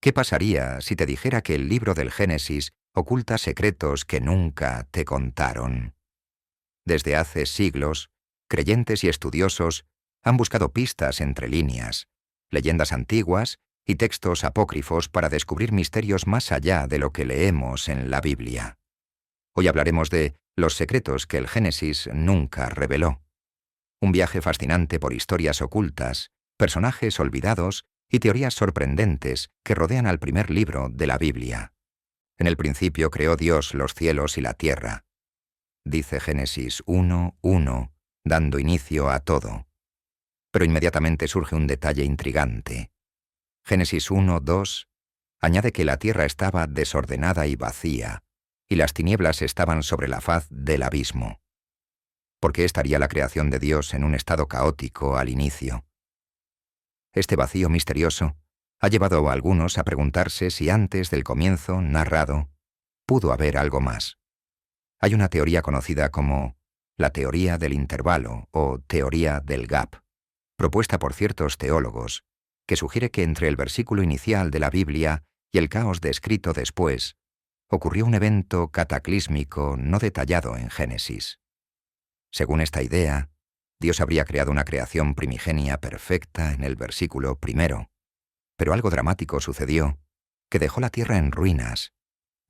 ¿Qué pasaría si te dijera que el libro del Génesis oculta secretos que nunca te contaron? Desde hace siglos, creyentes y estudiosos han buscado pistas entre líneas, leyendas antiguas y textos apócrifos para descubrir misterios más allá de lo que leemos en la Biblia. Hoy hablaremos de los secretos que el Génesis nunca reveló. Un viaje fascinante por historias ocultas, personajes olvidados y teorías sorprendentes que rodean al primer libro de la Biblia. En el principio creó Dios los cielos y la tierra. Dice Génesis 1:1, dando inicio a todo. Pero inmediatamente surge un detalle intrigante. Génesis 1:2 añade que la tierra estaba desordenada y vacía, y las tinieblas estaban sobre la faz del abismo. ¿Por qué estaría la creación de Dios en un estado caótico al inicio? Este vacío misterioso ha llevado a algunos a preguntarse si antes del comienzo narrado pudo haber algo más. Hay una teoría conocida como la teoría del intervalo o teoría del gap, propuesta por ciertos teólogos, que sugiere que entre el versículo inicial de la Biblia y el caos descrito después, ocurrió un evento cataclísmico no detallado en Génesis. Según esta idea, Dios habría creado una creación primigenia perfecta en el versículo primero, pero algo dramático sucedió, que dejó la tierra en ruinas,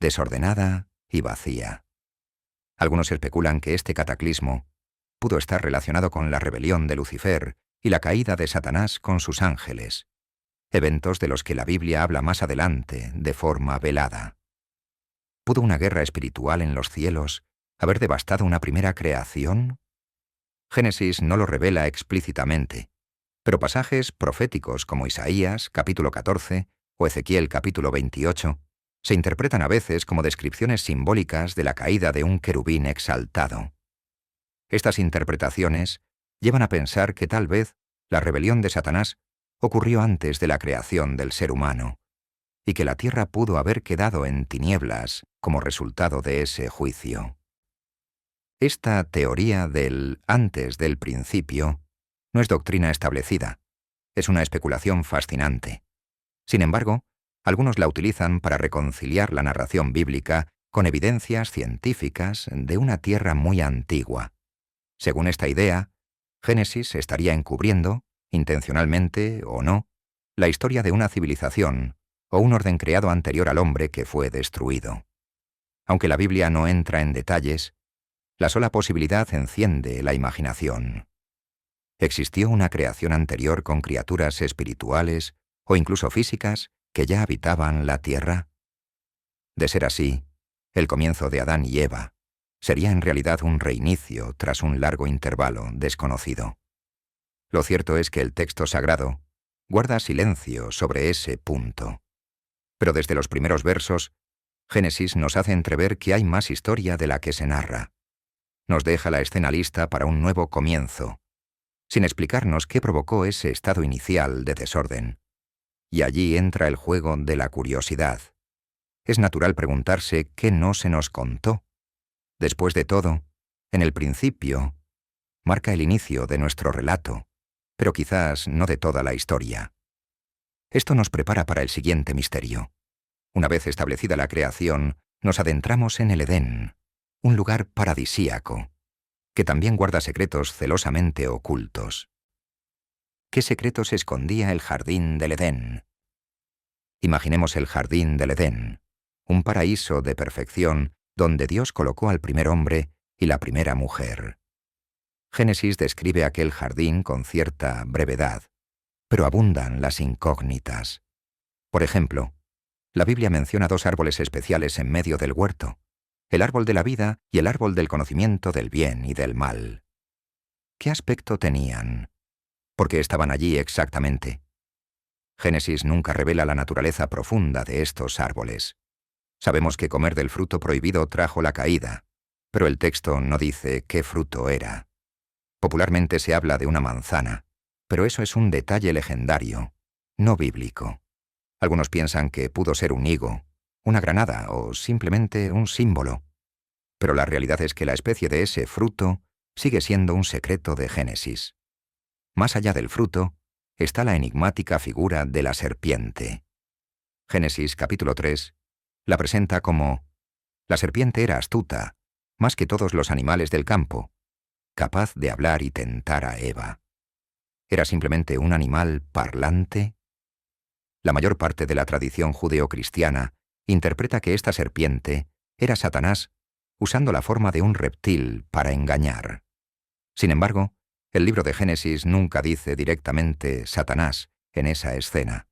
desordenada y vacía. Algunos especulan que este cataclismo pudo estar relacionado con la rebelión de Lucifer y la caída de Satanás con sus ángeles, eventos de los que la Biblia habla más adelante de forma velada. ¿Pudo una guerra espiritual en los cielos haber devastado una primera creación? Génesis no lo revela explícitamente, pero pasajes proféticos como Isaías, capítulo 14, o Ezequiel, capítulo 28, se interpretan a veces como descripciones simbólicas de la caída de un querubín exaltado. Estas interpretaciones llevan a pensar que tal vez la rebelión de Satanás ocurrió antes de la creación del ser humano, y que la tierra pudo haber quedado en tinieblas como resultado de ese juicio. Esta teoría del antes del principio no es doctrina establecida, es una especulación fascinante. Sin embargo, algunos la utilizan para reconciliar la narración bíblica con evidencias científicas de una tierra muy antigua. Según esta idea, Génesis estaría encubriendo, intencionalmente o no, la historia de una civilización o un orden creado anterior al hombre que fue destruido. Aunque la Biblia no entra en detalles, la sola posibilidad enciende la imaginación. ¿Existió una creación anterior con criaturas espirituales o incluso físicas que ya habitaban la tierra? De ser así, el comienzo de Adán y Eva sería en realidad un reinicio tras un largo intervalo desconocido. Lo cierto es que el texto sagrado guarda silencio sobre ese punto. Pero desde los primeros versos, Génesis nos hace entrever que hay más historia de la que se narra. Nos deja la escena lista para un nuevo comienzo, sin explicarnos qué provocó ese estado inicial de desorden. Y allí entra el juego de la curiosidad. Es natural preguntarse qué no se nos contó. Después de todo, en el principio, marca el inicio de nuestro relato, pero quizás no de toda la historia. Esto nos prepara para el siguiente misterio. Una vez establecida la creación, nos adentramos en el Edén, un lugar paradisíaco, que también guarda secretos celosamente ocultos. ¿Qué secretos escondía el jardín del Edén? Imaginemos el jardín del Edén, un paraíso de perfección donde Dios colocó al primer hombre y la primera mujer. Génesis describe aquel jardín con cierta brevedad, pero abundan las incógnitas. Por ejemplo, la Biblia menciona dos árboles especiales en medio del huerto, el árbol de la vida y el árbol del conocimiento del bien y del mal. ¿Qué aspecto tenían? ¿Por qué estaban allí exactamente? Génesis nunca revela la naturaleza profunda de estos árboles. Sabemos que comer del fruto prohibido trajo la caída, pero el texto no dice qué fruto era. Popularmente se habla de una manzana, pero eso es un detalle legendario, no bíblico. Algunos piensan que pudo ser un higo, una granada o simplemente un símbolo. Pero la realidad es que la especie de ese fruto sigue siendo un secreto de Génesis. Más allá del fruto está la enigmática figura de la serpiente. Génesis capítulo 3 la presenta como: la serpiente era astuta, más que todos los animales del campo, capaz de hablar y tentar a Eva. ¿Era simplemente un animal parlante? La mayor parte de la tradición judeocristiana interpreta que esta serpiente era Satanás usando la forma de un reptil para engañar. Sin embargo, el libro de Génesis nunca dice directamente Satanás en esa escena.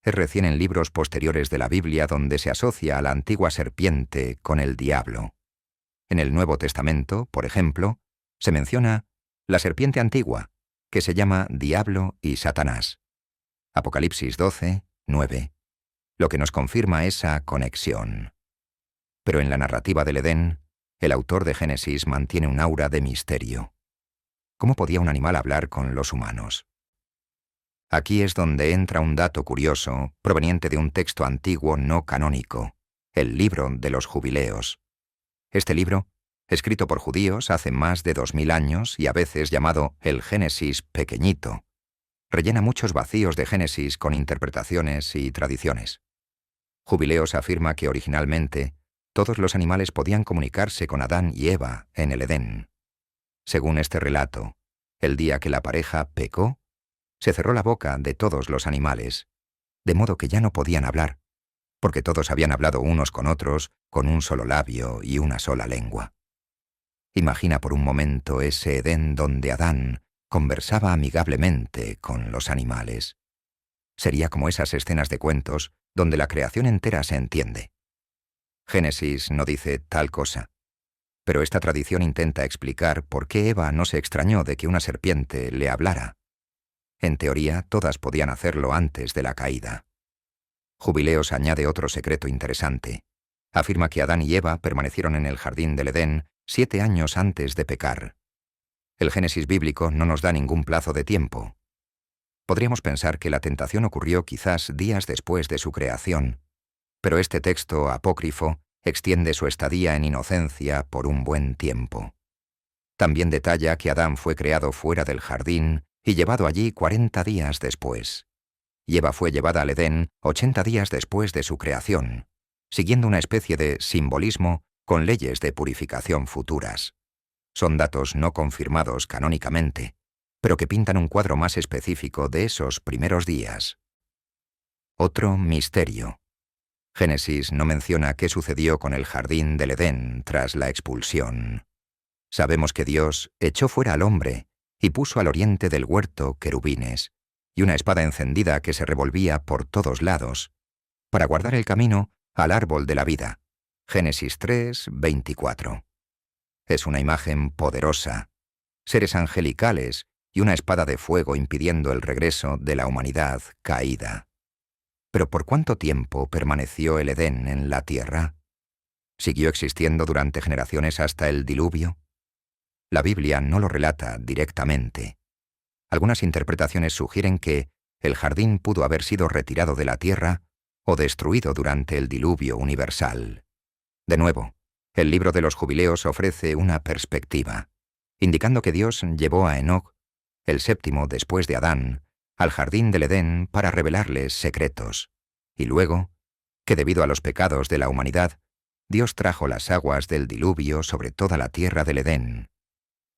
Es recién en libros posteriores de la Biblia donde se asocia a la antigua serpiente con el diablo. En el Nuevo Testamento, por ejemplo, se menciona la serpiente antigua, que se llama Diablo y Satanás. Apocalipsis 12, 9, lo que nos confirma esa conexión. Pero en la narrativa del Edén, el autor de Génesis mantiene un aura de misterio. ¿Cómo podía un animal hablar con los humanos? Aquí es donde entra un dato curioso proveniente de un texto antiguo no canónico, el libro de los Jubileos. Este libro, escrito por judíos hace más de 2000 años y a veces llamado el Génesis pequeñito, rellena muchos vacíos de Génesis con interpretaciones y tradiciones. Jubileos afirma que originalmente todos los animales podían comunicarse con Adán y Eva en el Edén. Según este relato, el día que la pareja pecó, se cerró la boca de todos los animales, de modo que ya no podían hablar, porque todos habían hablado unos con otros con un solo labio y una sola lengua. Imagina por un momento ese Edén donde Adán conversaba amigablemente con los animales. Sería como esas escenas de cuentos donde la creación entera se entiende. Génesis no dice tal cosa, pero esta tradición intenta explicar por qué Eva no se extrañó de que una serpiente le hablara. En teoría, todas podían hacerlo antes de la caída. Jubileos añade otro secreto interesante. Afirma que Adán y Eva permanecieron en el jardín del Edén 7 años antes de pecar. El Génesis bíblico no nos da ningún plazo de tiempo. Podríamos pensar que la tentación ocurrió quizás días después de su creación, pero este texto apócrifo extiende su estadía en inocencia por un buen tiempo. También detalla que Adán fue creado fuera del jardín y llevado allí 40 días después. Y Eva fue llevada al Edén 80 días después de su creación, siguiendo una especie de simbolismo con leyes de purificación futuras. Son datos no confirmados canónicamente, pero que pintan un cuadro más específico de esos primeros días. Otro misterio. Génesis no menciona qué sucedió con el jardín del Edén tras la expulsión. Sabemos que Dios echó fuera al hombre y puso al oriente del huerto querubines y una espada encendida que se revolvía por todos lados, para guardar el camino al árbol de la vida. Génesis 3, 24. Es una imagen poderosa, seres angelicales y una espada de fuego impidiendo el regreso de la humanidad caída. ¿Pero por cuánto tiempo permaneció el Edén en la tierra? ¿Siguió existiendo durante generaciones hasta el diluvio? La Biblia no lo relata directamente. Algunas interpretaciones sugieren que el jardín pudo haber sido retirado de la tierra o destruido durante el diluvio universal. De nuevo, el libro de los Jubileos ofrece una perspectiva, indicando que Dios llevó a Enoc, el séptimo después de Adán, al jardín del Edén para revelarles secretos, y luego, que debido a los pecados de la humanidad, Dios trajo las aguas del diluvio sobre toda la tierra del Edén.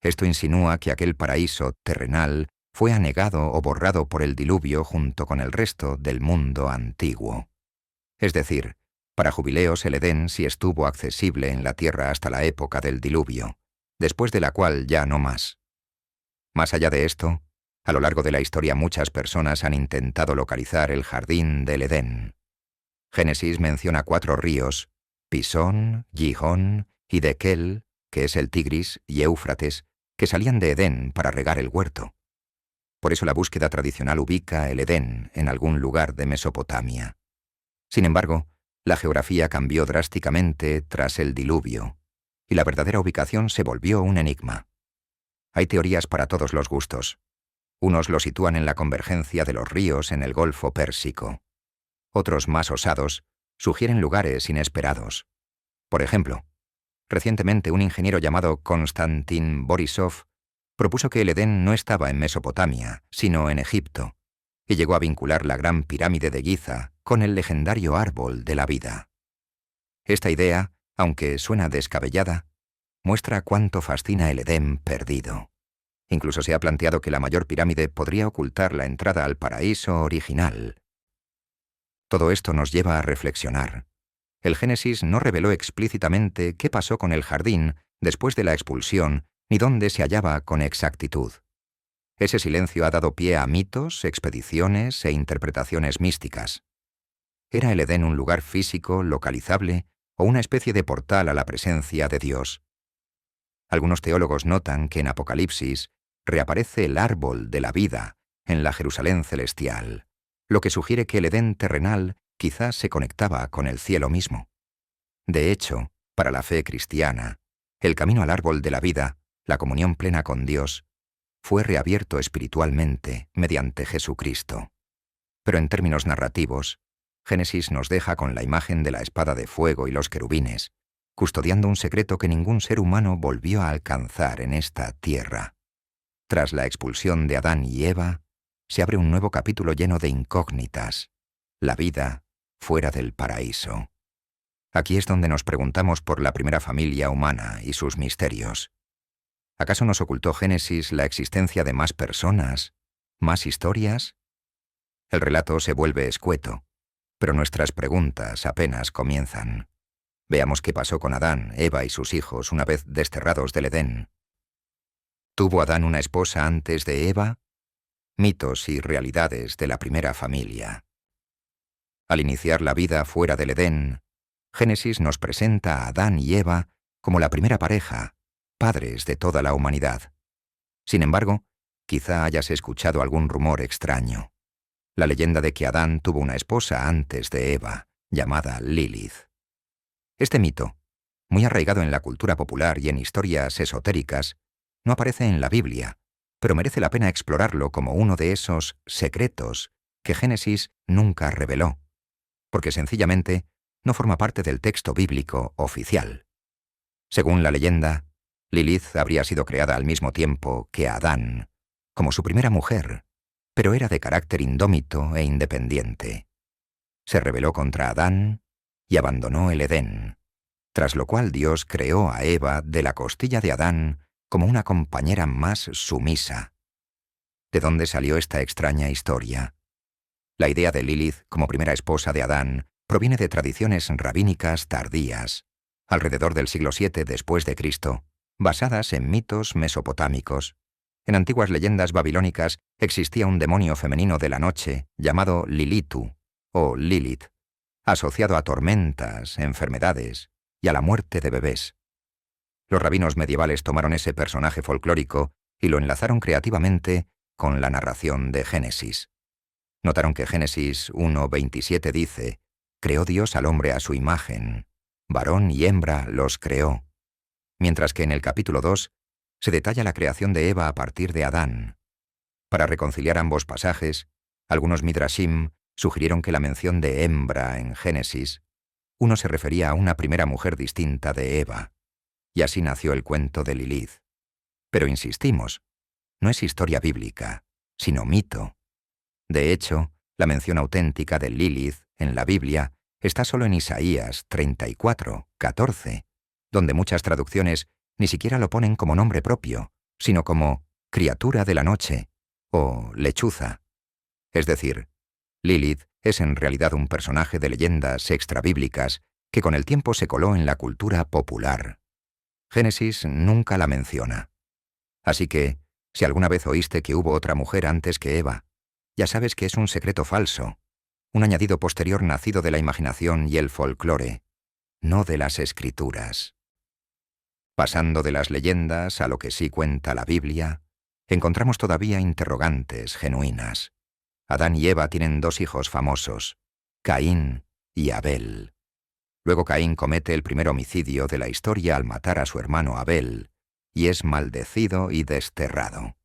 Esto insinúa que aquel paraíso terrenal fue anegado o borrado por el diluvio junto con el resto del mundo antiguo. Es decir, para Jubileos el Edén sí estuvo accesible en la tierra hasta la época del diluvio, después de la cual ya no más. Más allá de esto, a lo largo de la historia muchas personas han intentado localizar el jardín del Edén. Génesis menciona 4 ríos, Pisón, Gihón, Hiddekel, que es el Tigris, y Éufrates, que salían de Edén para regar el huerto. Por eso la búsqueda tradicional ubica el Edén en algún lugar de Mesopotamia. Sin embargo, la geografía cambió drásticamente tras el diluvio, y la verdadera ubicación se volvió un enigma. Hay teorías para todos los gustos. Unos lo sitúan en la convergencia de los ríos en el Golfo Pérsico. Otros, más osados, sugieren lugares inesperados. Por ejemplo, recientemente un ingeniero llamado Konstantin Borisov propuso que el Edén no estaba en Mesopotamia, sino en Egipto, y llegó a vincular la gran pirámide de Giza con el legendario árbol de la vida. Esta idea, aunque suena descabellada, muestra cuánto fascina el Edén perdido. Incluso se ha planteado que la mayor pirámide podría ocultar la entrada al paraíso original. Todo esto nos lleva a reflexionar. El Génesis no reveló explícitamente qué pasó con el jardín después de la expulsión ni dónde se hallaba con exactitud. Ese silencio ha dado pie a mitos, expediciones e interpretaciones místicas. ¿Era el Edén un lugar físico, localizable, o una especie de portal a la presencia de Dios? Algunos teólogos notan que en Apocalipsis reaparece el árbol de la vida en la Jerusalén celestial, lo que sugiere que el Edén terrenal quizás se conectaba con el cielo mismo. De hecho, para la fe cristiana, el camino al árbol de la vida, la comunión plena con Dios, fue reabierto espiritualmente mediante Jesucristo. Pero en términos narrativos, Génesis nos deja con la imagen de la espada de fuego y los querubines, custodiando un secreto que ningún ser humano volvió a alcanzar en esta tierra. Tras la expulsión de Adán y Eva, se abre un nuevo capítulo lleno de incógnitas, la vida fuera del paraíso. Aquí es donde nos preguntamos por la primera familia humana y sus misterios. ¿Acaso nos ocultó Génesis la existencia de más personas, más historias? El relato se vuelve escueto, pero nuestras preguntas apenas comienzan. Veamos qué pasó con Adán, Eva y sus hijos una vez desterrados del Edén. ¿Tuvo Adán una esposa antes de Eva? Mitos y realidades de la primera familia. Al iniciar la vida fuera del Edén, Génesis nos presenta a Adán y Eva como la primera pareja, padres de toda la humanidad. Sin embargo, quizá hayas escuchado algún rumor extraño. La leyenda de que Adán tuvo una esposa antes de Eva, llamada Lilith. Este mito, muy arraigado en la cultura popular y en historias esotéricas, no aparece en la Biblia, pero merece la pena explorarlo como uno de esos secretos que Génesis nunca reveló, porque sencillamente no forma parte del texto bíblico oficial. Según la leyenda, Lilith habría sido creada al mismo tiempo que Adán, como su primera mujer, pero era de carácter indómito e independiente. Se rebeló contra Adán y abandonó el Edén, tras lo cual Dios creó a Eva de la costilla de Adán como una compañera más sumisa. ¿De dónde salió esta extraña historia? La idea de Lilith como primera esposa de Adán proviene de tradiciones rabínicas tardías, alrededor del siglo VII después de Cristo, basadas en mitos mesopotámicos. En antiguas leyendas babilónicas existía un demonio femenino de la noche llamado Lilitu, o Lilith, asociado a tormentas, enfermedades y a la muerte de bebés. Los rabinos medievales tomaron ese personaje folclórico y lo enlazaron creativamente con la narración de Génesis. Notaron que Génesis 1:27 dice: «Creó Dios al hombre a su imagen, varón y hembra los creó», mientras que en el capítulo 2 se detalla la creación de Eva a partir de Adán. Para reconciliar ambos pasajes, algunos midrashim sugirieron que la mención de hembra en Génesis, uno se refería a una primera mujer distinta de Eva, y así nació el cuento de Lilith. Pero insistimos, no es historia bíblica, sino mito. De hecho, la mención auténtica de Lilith en la Biblia está solo en Isaías 34:14, donde muchas traducciones ni siquiera lo ponen como nombre propio, sino como criatura de la noche o lechuza. Es decir, Lilith es en realidad un personaje de leyendas extrabíblicas que con el tiempo se coló en la cultura popular. Génesis nunca la menciona. Así que, si alguna vez oíste que hubo otra mujer antes que Eva, ya sabes que es un secreto falso, un añadido posterior nacido de la imaginación y el folclore, no de las escrituras. Pasando de las leyendas a lo que sí cuenta la Biblia, encontramos todavía interrogantes genuinas. Adán y Eva tienen dos hijos famosos, Caín y Abel. Luego Caín comete el primer homicidio de la historia al matar a su hermano Abel, y es maldecido y desterrado.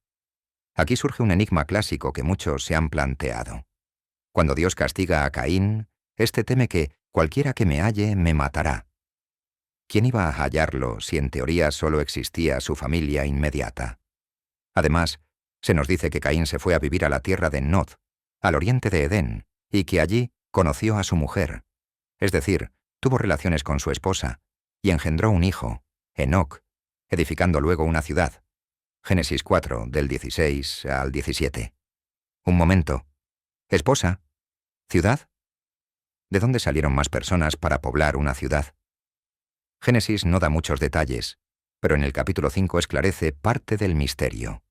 Aquí surge un enigma clásico que muchos se han planteado. Cuando Dios castiga a Caín, éste teme que cualquiera que me halle me matará. ¿Quién iba a hallarlo si en teoría solo existía su familia inmediata? Además, se nos dice que Caín se fue a vivir a la tierra de Nod, al oriente de Edén, y que allí conoció a su mujer, es decir, tuvo relaciones con su esposa, y engendró un hijo, Enoc, edificando luego una ciudad. Génesis 4, del 16 al 17. Un momento. ¿Esposa? ¿Ciudad? ¿De dónde salieron más personas para poblar una ciudad? Génesis no da muchos detalles, pero en el capítulo 5 esclarece parte del misterio.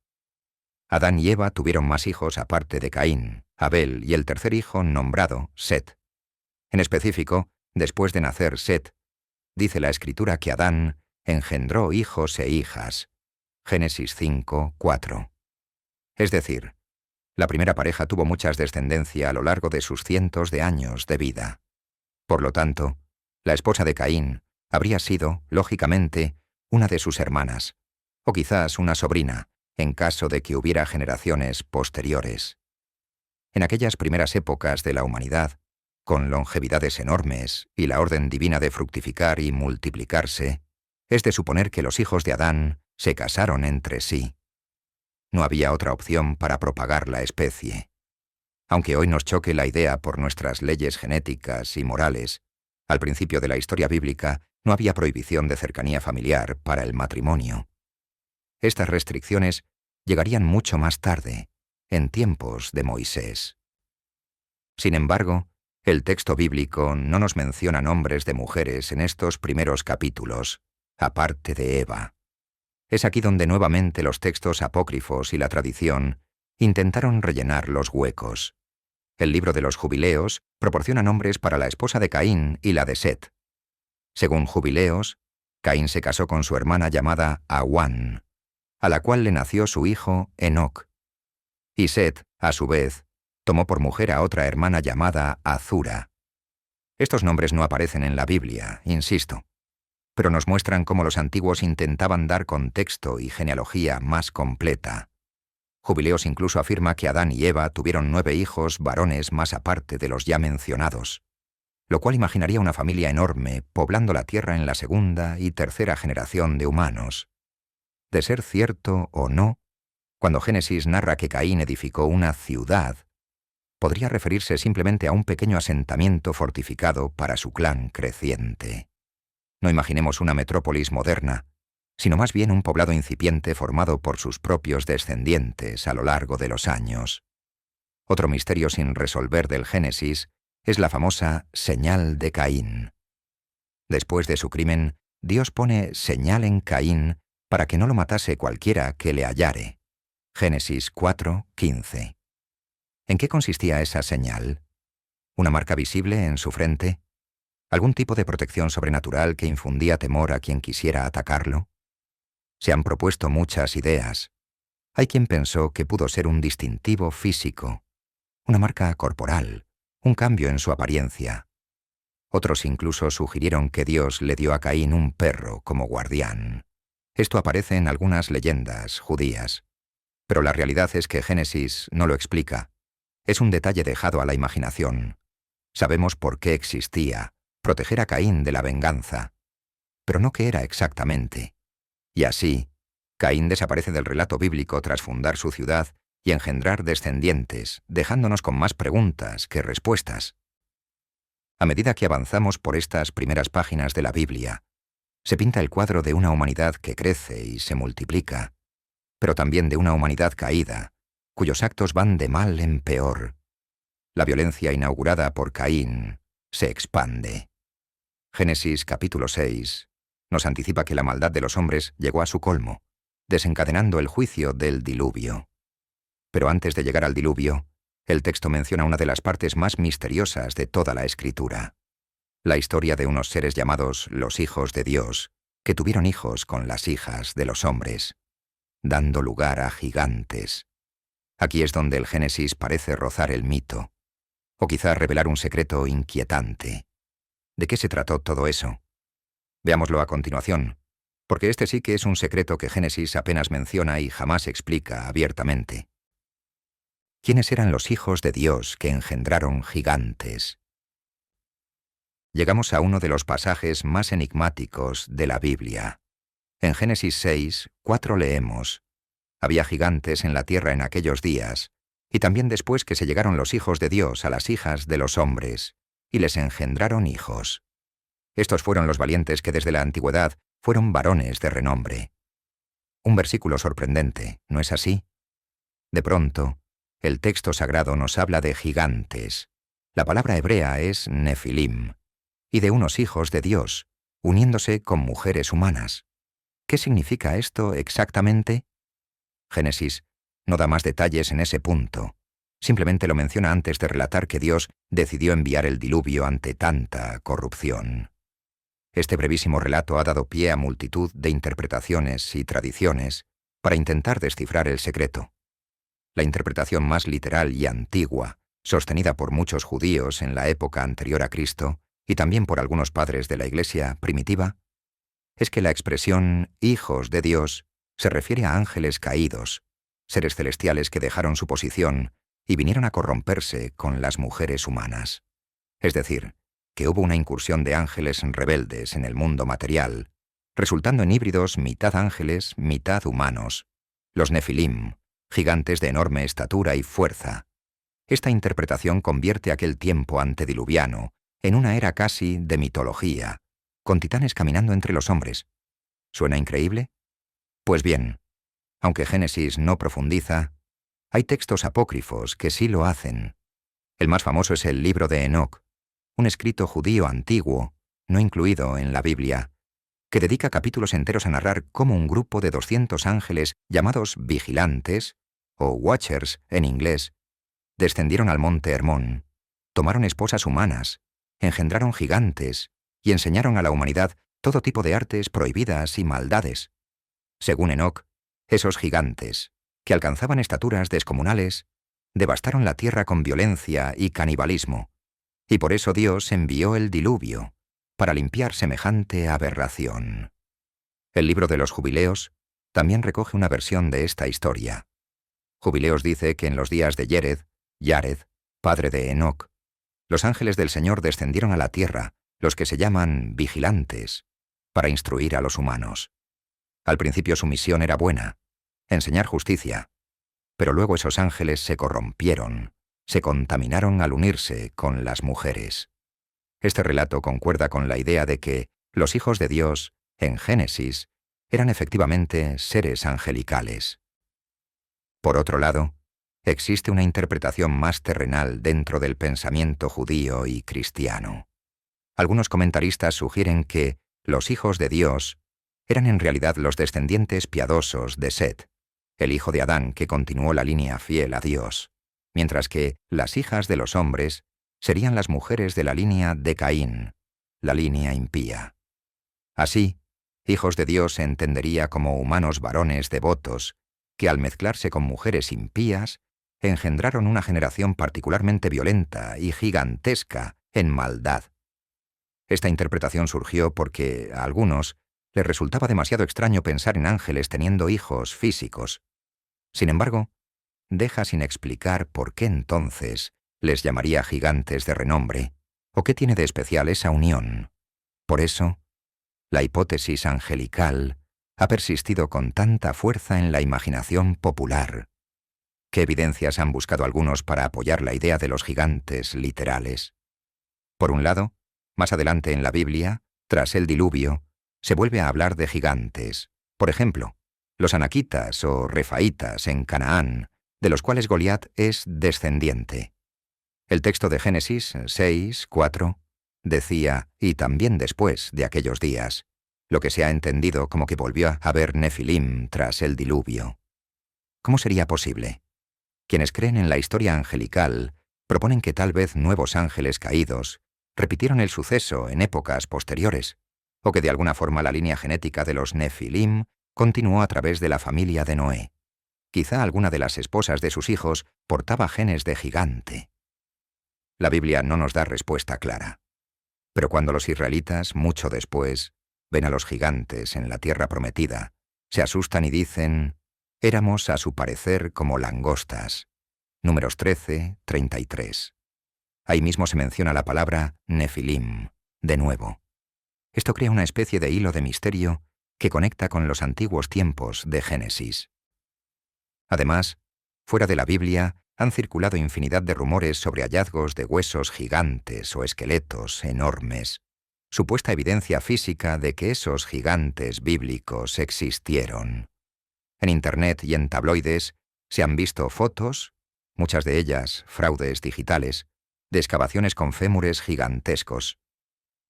Adán y Eva tuvieron más hijos aparte de Caín, Abel y el tercer hijo nombrado Set. En específico, después de nacer Set, dice la Escritura que Adán engendró hijos e hijas. Génesis 5, 4. Es decir, la primera pareja tuvo mucha descendencia a lo largo de sus cientos de años de vida. Por lo tanto, la esposa de Caín habría sido, lógicamente, una de sus hermanas, o quizás una sobrina, en caso de que hubiera generaciones posteriores. En aquellas primeras épocas de la humanidad, con longevidades enormes y la orden divina de fructificar y multiplicarse, es de suponer que los hijos de Adán se casaron entre sí. No había otra opción para propagar la especie. Aunque hoy nos choque la idea por nuestras leyes genéticas y morales, al principio de la historia bíblica no había prohibición de cercanía familiar para el matrimonio. Estas restricciones llegarían mucho más tarde, en tiempos de Moisés. Sin embargo, el texto bíblico no nos menciona nombres de mujeres en estos primeros capítulos, aparte de Eva. Es aquí donde nuevamente los textos apócrifos y la tradición intentaron rellenar los huecos. El libro de los Jubileos proporciona nombres para la esposa de Caín y la de Set. Según Jubileos, Caín se casó con su hermana llamada Awan, a la cual le nació su hijo Enoc. Y Set, a su vez, tomó por mujer a otra hermana llamada Azura. Estos nombres no aparecen en la Biblia, insisto, pero nos muestran cómo los antiguos intentaban dar contexto y genealogía más completa. Jubileos incluso afirma que Adán y Eva tuvieron 9 hijos varones más aparte de los ya mencionados, lo cual imaginaría una familia enorme poblando la tierra en la segunda y tercera generación de humanos. De ser cierto o no, cuando Génesis narra que Caín edificó una ciudad, podría referirse simplemente a un pequeño asentamiento fortificado para su clan creciente. No imaginemos una metrópolis moderna, sino más bien un poblado incipiente formado por sus propios descendientes a lo largo de los años. Otro misterio sin resolver del Génesis es la famosa señal de Caín. Después de su crimen, Dios pone señal en Caín para que no lo matase cualquiera que le hallare. Génesis 4, 15. ¿En qué consistía esa señal? ¿Una marca visible en su frente? ¿Algún tipo de protección sobrenatural que infundía temor a quien quisiera atacarlo? Se han propuesto muchas ideas. Hay quien pensó que pudo ser un distintivo físico, una marca corporal, un cambio en su apariencia. Otros incluso sugirieron que Dios le dio a Caín un perro como guardián. Esto aparece en algunas leyendas judías, pero la realidad es que Génesis no lo explica. Es un detalle dejado a la imaginación. Sabemos por qué existía, proteger a Caín de la venganza, pero no qué era exactamente. Y así, Caín desaparece del relato bíblico tras fundar su ciudad y engendrar descendientes, dejándonos con más preguntas que respuestas. A medida que avanzamos por estas primeras páginas de la Biblia, se pinta el cuadro de una humanidad que crece y se multiplica, pero también de una humanidad caída, cuyos actos van de mal en peor. La violencia inaugurada por Caín se expande. Génesis capítulo 6 nos anticipa que la maldad de los hombres llegó a su colmo, desencadenando el juicio del diluvio. Pero antes de llegar al diluvio, el texto menciona una de las partes más misteriosas de toda la Escritura: la historia de unos seres llamados los hijos de Dios, que tuvieron hijos con las hijas de los hombres, dando lugar a gigantes. Aquí es donde el Génesis parece rozar el mito, o quizá revelar un secreto inquietante. ¿De qué se trató todo eso? Veámoslo a continuación, porque este sí que es un secreto que Génesis apenas menciona y jamás explica abiertamente. ¿Quiénes eran los hijos de Dios que engendraron gigantes? Llegamos a uno de los pasajes más enigmáticos de la Biblia. En Génesis 6, 4 leemos: «Había gigantes en la tierra en aquellos días, y también después que se llegaron los hijos de Dios a las hijas de los hombres, y les engendraron hijos. Estos fueron los valientes que desde la antigüedad fueron varones de renombre. Un versículo sorprendente, ¿no es así? De pronto, el texto sagrado nos habla de gigantes. La palabra hebrea es nefilim, y de unos hijos de Dios, uniéndose con mujeres humanas. ¿Qué significa esto exactamente? Génesis no da más detalles en ese punto. Simplemente lo menciona antes de relatar que Dios decidió enviar el diluvio ante tanta corrupción. Este brevísimo relato ha dado pie a multitud de interpretaciones y tradiciones para intentar descifrar el secreto. La interpretación más literal y antigua, sostenida por muchos judíos en la época anterior a Cristo y también por algunos padres de la Iglesia primitiva, es que la expresión hijos de Dios se refiere a ángeles caídos, seres celestiales que dejaron su posición y vinieron a corromperse con las mujeres humanas. Es decir, que hubo una incursión de ángeles rebeldes en el mundo material, resultando en híbridos mitad ángeles, mitad humanos, los nefilim, gigantes de enorme estatura y fuerza. Esta interpretación convierte aquel tiempo antediluviano en una era casi de mitología, con titanes caminando entre los hombres. ¿Suena increíble? Pues bien, aunque Génesis no profundiza, hay textos apócrifos que sí lo hacen. El más famoso es el libro de Enoc, un escrito judío antiguo, no incluido en la Biblia, que dedica capítulos enteros a narrar cómo un grupo de 200 ángeles llamados vigilantes, o watchers en inglés, descendieron al monte Hermón, tomaron esposas humanas, engendraron gigantes y enseñaron a la humanidad todo tipo de artes prohibidas y maldades. Según Enoc, esos gigantes, que alcanzaban estaturas descomunales, devastaron la tierra con violencia y canibalismo, y por eso Dios envió el diluvio, para limpiar semejante aberración. El libro de los Jubileos también recoge una versión de esta historia. Jubileos dice que en los días de Yared, padre de Enoc, los ángeles del Señor descendieron a la tierra, los que se llaman vigilantes, para instruir a los humanos. Al principio su misión era buena, enseñar justicia, pero luego esos ángeles se corrompieron, se contaminaron al unirse con las mujeres. Este relato concuerda con la idea de que los hijos de Dios, en Génesis, eran efectivamente seres angelicales. Por otro lado, existe una interpretación más terrenal dentro del pensamiento judío y cristiano. Algunos comentaristas sugieren que los hijos de Dios eran en realidad los descendientes piadosos de Set, el hijo de Adán que continuó la línea fiel a Dios, mientras que las hijas de los hombres serían las mujeres de la línea de Caín, la línea impía. Así, hijos de Dios se entendería como humanos varones devotos que al mezclarse con mujeres impías engendraron una generación particularmente violenta y gigantesca en maldad. Esta interpretación surgió porque a algunos les resultaba demasiado extraño pensar en ángeles teniendo hijos físicos. Sin embargo, deja sin explicar por qué entonces les llamaría gigantes de renombre, o qué tiene de especial esa unión. Por eso, la hipótesis angelical ha persistido con tanta fuerza en la imaginación popular. ¿Qué evidencias han buscado algunos para apoyar la idea de los gigantes literales? Por un lado, más adelante en la Biblia, tras el diluvio, se vuelve a hablar de gigantes. Por ejemplo, los anaquitas o refaitas en Canaán, de los cuales Goliat es descendiente. El texto de Génesis 6:4 decía, y también después de aquellos días, lo que se ha entendido como que volvió a haber Nefilim tras el diluvio. ¿Cómo sería posible? Quienes creen en la historia angelical proponen que tal vez nuevos ángeles caídos repitieron el suceso en épocas posteriores, o que de alguna forma la línea genética de los Nefilim continuó a través de la familia de Noé. Quizá alguna de las esposas de sus hijos portaba genes de gigante. La Biblia no nos da respuesta clara. Pero cuando los israelitas, mucho después, ven a los gigantes en la tierra prometida, se asustan y dicen, éramos a su parecer como langostas. Números 13:33. Ahí mismo se menciona la palabra Nefilim, de nuevo. Esto crea una especie de hilo de misterio que conecta con los antiguos tiempos de Génesis. Además, fuera de la Biblia, han circulado infinidad de rumores sobre hallazgos de huesos gigantes o esqueletos enormes, supuesta evidencia física de que esos gigantes bíblicos existieron. En Internet y en tabloides se han visto fotos, muchas de ellas fraudes digitales, de excavaciones con fémures gigantescos.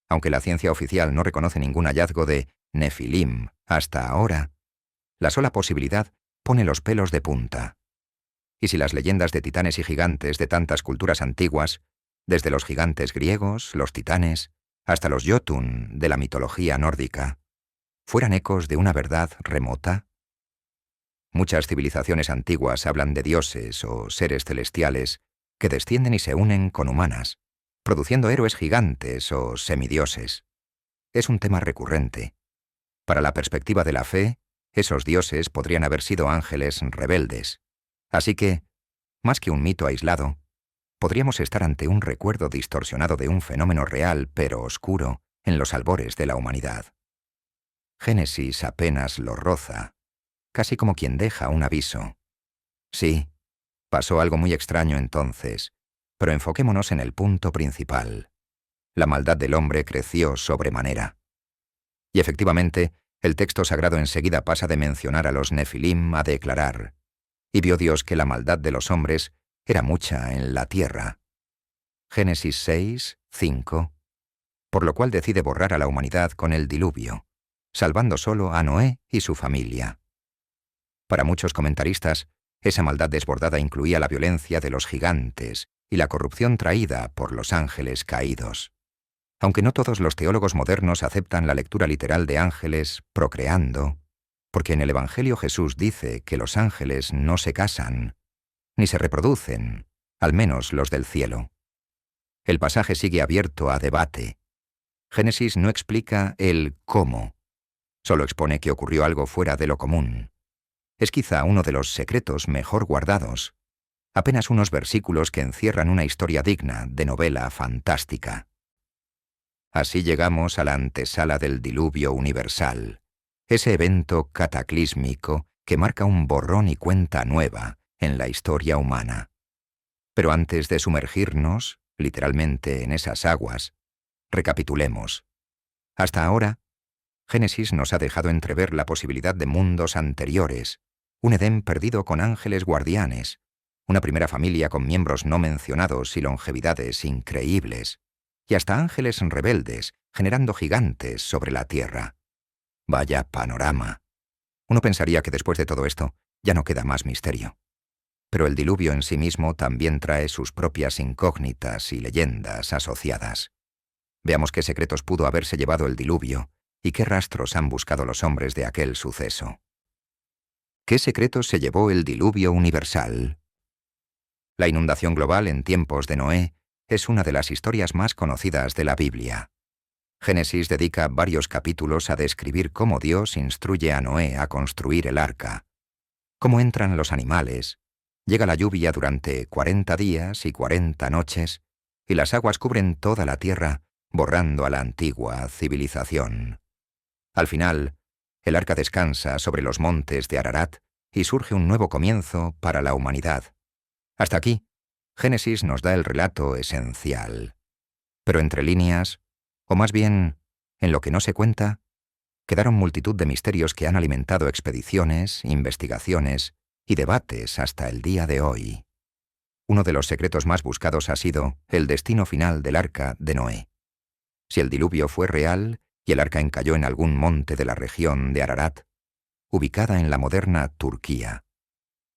Aunque la ciencia oficial no reconoce ningún hallazgo de Nefilim hasta ahora, la sola posibilidad pone los pelos de punta. Y si las leyendas de titanes y gigantes de tantas culturas antiguas, desde los gigantes griegos, los titanes, hasta los Jotun de la mitología nórdica, fueran ecos de una verdad remota? Muchas civilizaciones antiguas hablan de dioses o seres celestiales que descienden y se unen con humanas, produciendo héroes gigantes o semidioses. Es un tema recurrente. Para la perspectiva de la fe, esos dioses podrían haber sido ángeles rebeldes. Así que, más que un mito aislado, podríamos estar ante un recuerdo distorsionado de un fenómeno real pero oscuro en los albores de la humanidad. Génesis apenas lo roza, casi como quien deja un aviso. Sí, pasó algo muy extraño entonces, pero enfoquémonos en el punto principal. La maldad del hombre creció sobremanera. Y efectivamente, el texto sagrado enseguida pasa de mencionar a los Nefilim a declarar: y vio Dios que la maldad de los hombres era mucha en la tierra. Génesis 6, 5. Por lo cual decide borrar a la humanidad con el diluvio, salvando solo a Noé y su familia. Para muchos comentaristas, esa maldad desbordada incluía la violencia de los gigantes y la corrupción traída por los ángeles caídos. Aunque no todos los teólogos modernos aceptan la lectura literal de ángeles procreando, porque en el Evangelio Jesús dice que los ángeles no se casan, ni se reproducen, al menos los del cielo. El pasaje sigue abierto a debate. Génesis no explica el cómo, solo expone que ocurrió algo fuera de lo común. Es quizá uno de los secretos mejor guardados, apenas unos versículos que encierran una historia digna de novela fantástica. Así llegamos a la antesala del diluvio universal, ese evento cataclísmico que marca un borrón y cuenta nueva en la historia humana. Pero antes de sumergirnos, literalmente, en esas aguas, recapitulemos. Hasta ahora, Génesis nos ha dejado entrever la posibilidad de mundos anteriores, un Edén perdido con ángeles guardianes, una primera familia con miembros no mencionados y longevidades increíbles, y hasta ángeles rebeldes generando gigantes sobre la tierra. Vaya panorama. Uno pensaría que después de todo esto ya no queda más misterio. Pero el diluvio en sí mismo también trae sus propias incógnitas y leyendas asociadas. Veamos qué secretos pudo haberse llevado el diluvio y qué rastros han buscado los hombres de aquel suceso. ¿Qué secretos se llevó el diluvio universal? La inundación global en tiempos de Noé es una de las historias más conocidas de la Biblia. Génesis dedica varios capítulos a describir cómo Dios instruye a Noé a construir el arca, cómo entran los animales, llega la lluvia durante 40 días y 40 noches, y las aguas cubren toda la tierra, borrando a la antigua civilización. Al final, el arca descansa sobre los montes de Ararat y surge un nuevo comienzo para la humanidad. Hasta aquí, Génesis nos da el relato esencial. Pero entre líneas, o más bien, en lo que no se cuenta, quedaron multitud de misterios que han alimentado expediciones, investigaciones y debates hasta el día de hoy. Uno de los secretos más buscados ha sido el destino final del arca de Noé. Si el diluvio fue real y el arca encalló en algún monte de la región de Ararat, ubicada en la moderna Turquía,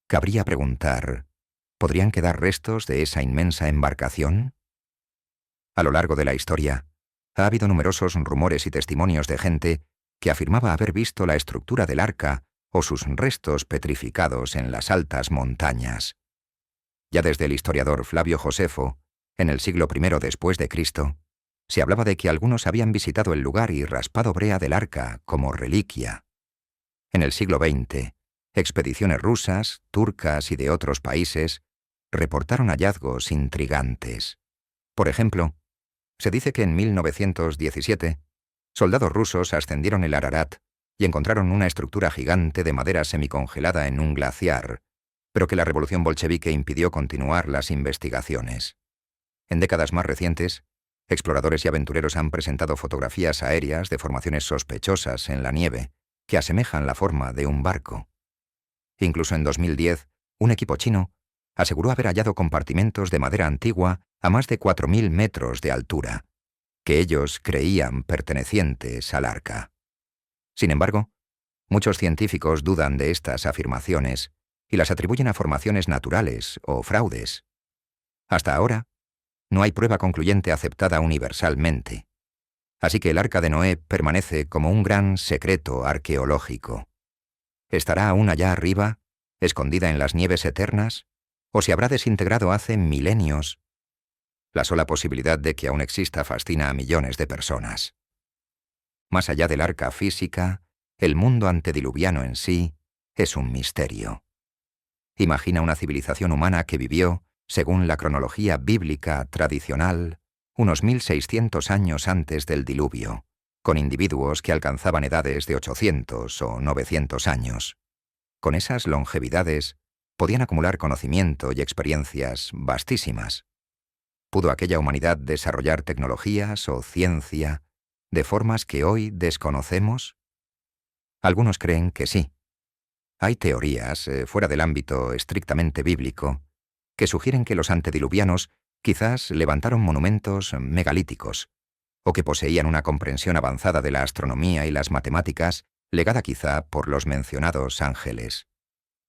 cabría preguntar, ¿podrían quedar restos de esa inmensa embarcación? A lo largo de la historia, ha habido numerosos rumores y testimonios de gente que afirmaba haber visto la estructura del arca o sus restos petrificados en las altas montañas. Ya desde el historiador Flavio Josefo, en el siglo I después de Cristo, se hablaba de que algunos habían visitado el lugar y raspado brea del arca como reliquia. En el siglo XX, expediciones rusas, turcas y de otros países reportaron hallazgos intrigantes. Por ejemplo, se dice que en 1917, soldados rusos ascendieron el Ararat y encontraron una estructura gigante de madera semicongelada en un glaciar, pero que la revolución bolchevique impidió continuar las investigaciones. En décadas más recientes, exploradores y aventureros han presentado fotografías aéreas de formaciones sospechosas en la nieve que asemejan la forma de un barco. Incluso en 2010, un equipo chino aseguró haber hallado compartimentos de madera antigua a más de 4.000 metros de altura, que ellos creían pertenecientes al arca. Sin embargo, muchos científicos dudan de estas afirmaciones y las atribuyen a formaciones naturales o fraudes. Hasta ahora, no hay prueba concluyente aceptada universalmente. Así que el Arca de Noé permanece como un gran secreto arqueológico. ¿Estará aún allá arriba, escondida en las nieves eternas, o se habrá desintegrado hace milenios? La sola posibilidad de que aún exista fascina a millones de personas. Más allá del arca física, el mundo antediluviano en sí es un misterio. Imagina una civilización humana que vivió, según la cronología bíblica tradicional, unos 1.600 años antes del diluvio, con individuos que alcanzaban edades de 800 o 900 años. Con esas longevidades, podían acumular conocimiento y experiencias vastísimas. ¿Pudo aquella humanidad desarrollar tecnologías o ciencia de formas que hoy desconocemos? Algunos creen que sí. Hay teorías, fuera del ámbito estrictamente bíblico, que sugieren que los antediluvianos quizás levantaron monumentos megalíticos, o que poseían una comprensión avanzada de la astronomía y las matemáticas, legada quizá por los mencionados ángeles.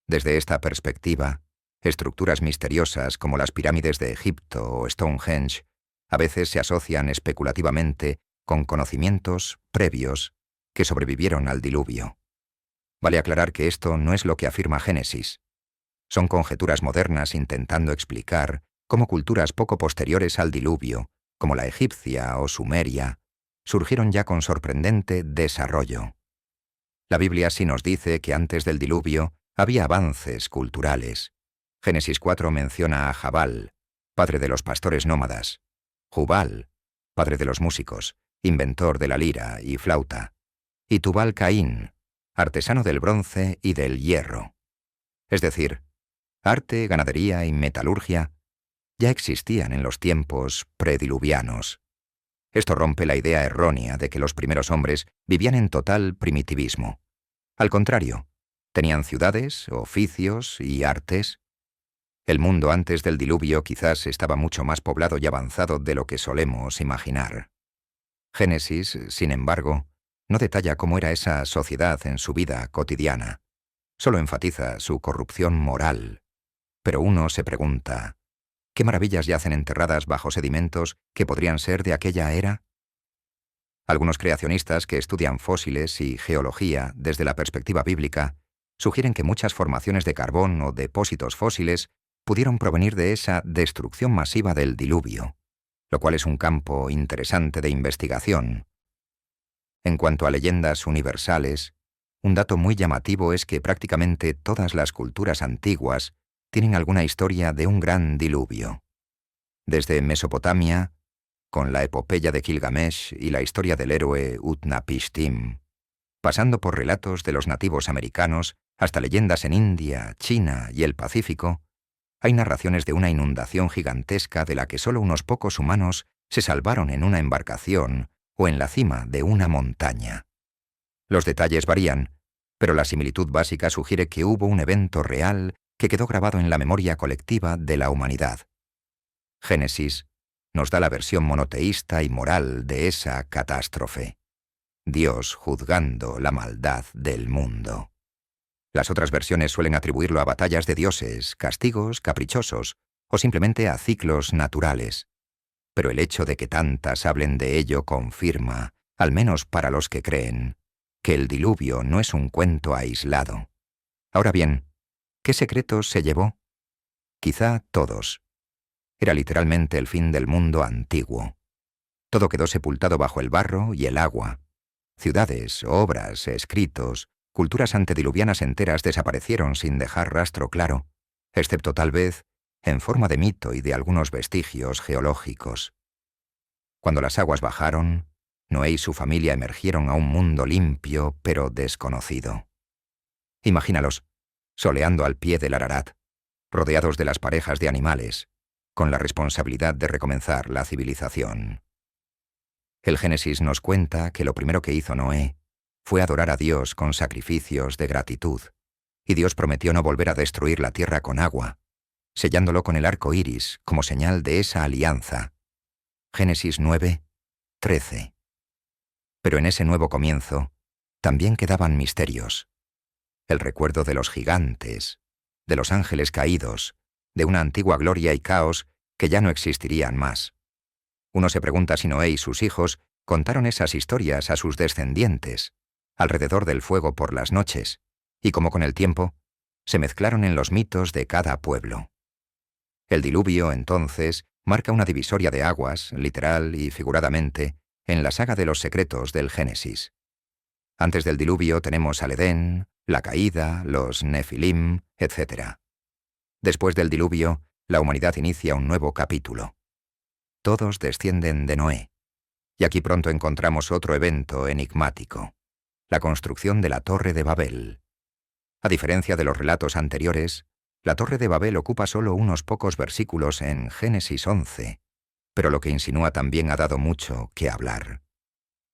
Desde esta perspectiva, estructuras misteriosas como las pirámides de Egipto o Stonehenge a veces se asocian especulativamente con conocimientos previos que sobrevivieron al diluvio. Vale aclarar que esto no es lo que afirma Génesis. Son conjeturas modernas intentando explicar cómo culturas poco posteriores al diluvio, como la egipcia o sumeria, surgieron ya con sorprendente desarrollo. La Biblia sí nos dice que antes del diluvio había avances culturales. Génesis 4 menciona a Jabal, padre de los pastores nómadas, Jubal, padre de los músicos, inventor de la lira y flauta, y Tubal-Caín, artesano del bronce y del hierro. Es decir, arte, ganadería y metalurgia ya existían en los tiempos prediluvianos. Esto rompe la idea errónea de que los primeros hombres vivían en total primitivismo. Al contrario, tenían ciudades, oficios y artes. El mundo antes del diluvio quizás estaba mucho más poblado y avanzado de lo que solemos imaginar. Génesis, sin embargo, no detalla cómo era esa sociedad en su vida cotidiana. Solo enfatiza su corrupción moral. Pero uno se pregunta, ¿qué maravillas yacen enterradas bajo sedimentos que podrían ser de aquella era? Algunos creacionistas que estudian fósiles y geología desde la perspectiva bíblica sugieren que muchas formaciones de carbón o depósitos fósiles pudieron provenir de esa destrucción masiva del diluvio, lo cual es un campo interesante de investigación. En cuanto a leyendas universales, un dato muy llamativo es que prácticamente todas las culturas antiguas tienen alguna historia de un gran diluvio. Desde Mesopotamia, con la epopeya de Gilgamesh y la historia del héroe Utnapishtim, pasando por relatos de los nativos americanos hasta leyendas en India, China y el Pacífico, hay narraciones de una inundación gigantesca de la que solo unos pocos humanos se salvaron en una embarcación o en la cima de una montaña. Los detalles varían, pero la similitud básica sugiere que hubo un evento real que quedó grabado en la memoria colectiva de la humanidad. Génesis nos da la versión monoteísta y moral de esa catástrofe. Dios juzgando la maldad del mundo. Las otras versiones suelen atribuirlo a batallas de dioses, castigos caprichosos o simplemente a ciclos naturales. Pero el hecho de que tantas hablen de ello confirma, al menos para los que creen, que el diluvio no es un cuento aislado. Ahora bien, ¿qué secretos se llevó? Quizá todos. Era literalmente el fin del mundo antiguo. Todo quedó sepultado bajo el barro y el agua. Ciudades, obras, escritos, culturas antediluvianas enteras desaparecieron sin dejar rastro claro, excepto tal vez en forma de mito y de algunos vestigios geológicos. Cuando las aguas bajaron, Noé y su familia emergieron a un mundo limpio pero desconocido. Imagínalos, soleando al pie del Ararat, rodeados de las parejas de animales, con la responsabilidad de recomenzar la civilización. El Génesis nos cuenta que lo primero que hizo Noé fue adorar a Dios con sacrificios de gratitud, y Dios prometió no volver a destruir la tierra con agua, sellándolo con el arco iris como señal de esa alianza. Génesis 9, 13. Pero en ese nuevo comienzo también quedaban misterios. El recuerdo de los gigantes, de los ángeles caídos, de una antigua gloria y caos que ya no existirían más. Uno se pregunta si Noé y sus hijos contaron esas historias a sus descendientes, alrededor del fuego por las noches, y como con el tiempo, se mezclaron en los mitos de cada pueblo. El diluvio, entonces, marca una divisoria de aguas, literal y figuradamente, en la saga de los secretos del Génesis. Antes del diluvio tenemos al Edén, la caída, los Nefilim, etc. Después del diluvio, la humanidad inicia un nuevo capítulo. Todos descienden de Noé. Y aquí pronto encontramos otro evento enigmático: la construcción de la Torre de Babel. A diferencia de los relatos anteriores, la Torre de Babel ocupa solo unos pocos versículos en Génesis 11, pero lo que insinúa también ha dado mucho que hablar.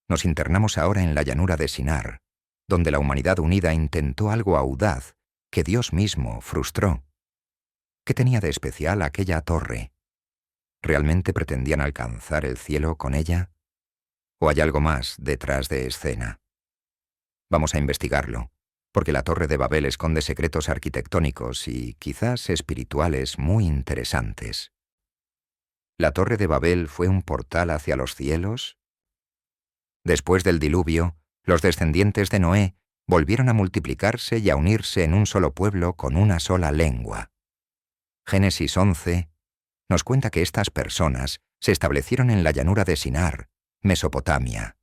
Nos internamos ahora en la llanura de Sinar, donde la humanidad unida intentó algo audaz que Dios mismo frustró. ¿Qué tenía de especial aquella torre? ¿Realmente pretendían alcanzar el cielo con ella? ¿O hay algo más detrás de escena? Vamos a investigarlo, porque la Torre de Babel esconde secretos arquitectónicos y quizás espirituales muy interesantes. ¿La Torre de Babel fue un portal hacia los cielos? Después del diluvio, los descendientes de Noé volvieron a multiplicarse y a unirse en un solo pueblo con una sola lengua. Génesis 11 nos cuenta que estas personas se establecieron en la llanura de Sinar, Mesopotamia,